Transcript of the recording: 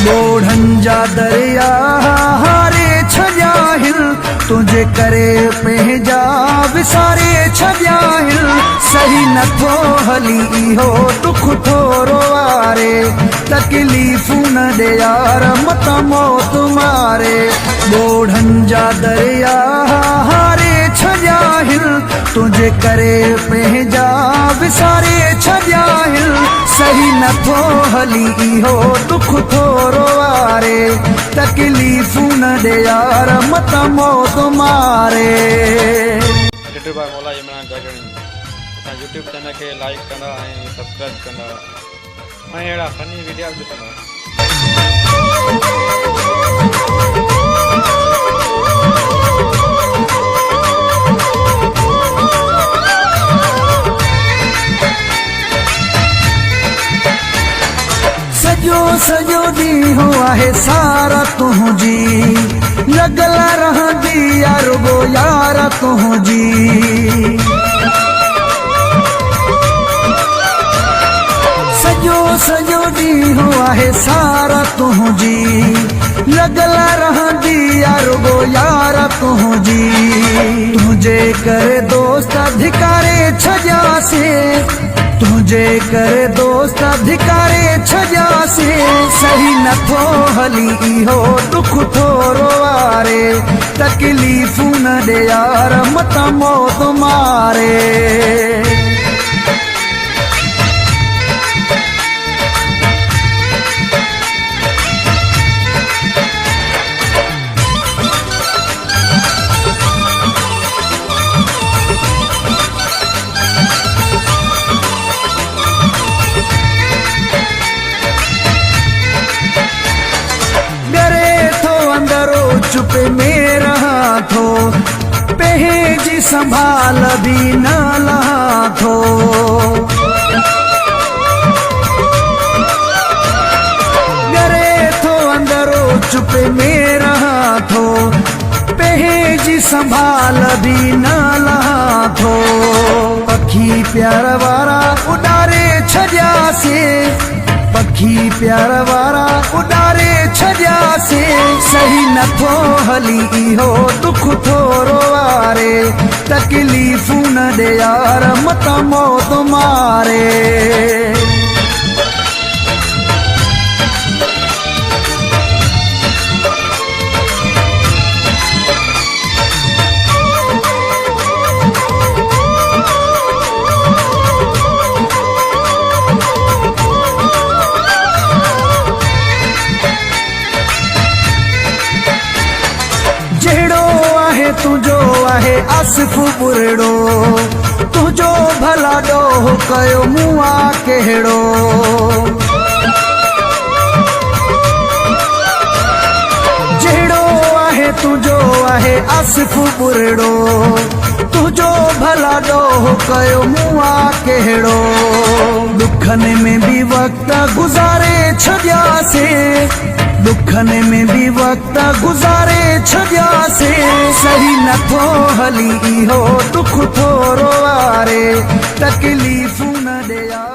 ॿोढ़नि जा दरिया हारे छॾिया हिल, तुंहिंजे करे पंहिंजा विसारे छॾिया हिल। सही नथो हली इहो दुख थोरो वारे, तकलीफ़ूं न ॾे यार मतां मौत मारे। ॿोढ़नि जा दरिया हारे छॾिया हिल, तुंहिंजे करे पंहिंजा विसारे छॾिया हिल। सही नथो हली इहो दुख थोरो वारे, तकलीफ़ूं न ॾे यार मतां मौत मारे। यूट्यूब चैनल के लाइक कंदा ऐं सब्सक्राइब कंदा ऐं अहिड़ा फनी वीडियो ॾिसंदा। सॼो सॼो ॾींहुं आहे सारा तुंहिंजी, लॻल रहंदी यार रुॻो यार तुंहिंजी। सॼो सॼो ॾींहुं आहे सारा तुंहिंजी, लॻल रहंदी यार रुॻो यार तुंहिंजी। तुंहिंजे करे दोस्त धिकारे छॾियासीं, तुंहिंजे करे दोस्त धिकारे छॾियासीं। सही नथो हली इहो दुख थोरो वारे, तकलीफ़ूं न ॾे यार मतां मौत मारे। चुप में रहा थो, पंहिंजी संभाल भी न लहा थो। डरे थो अंदरो चुप में रहा थो, पंहिंजी संभाल भी न लहा थो। पखी प्यार वारा उॾारे छॾियासीं, पखी प्यार वारा उॾारे छॾियासीं। सही नथो हली इहो दुख थोरो वारे, तकलीफ़ूं न ॾे यार मतां मौत मारे। तुंहिंजो आहे आसिफ़ बुरड़ो, तुंहिंजो भला ॾोह कयो मूं आ कहिड़ो। जहिड़ो आहे तुंहिंजो आहे आसिफ़ बुरड़ो, तुंहिंजो भला ॾोह कयो मूं आ कहिड़ो। दुखनि में बि वक़्त गुज़ारे छॾियासीं, दुखनि में भी वक़्त गुज़ारे छॾियासीं। सही नथो हली इहो दुख थोरो वारे, तकलीफ़ूं न ॾे यार।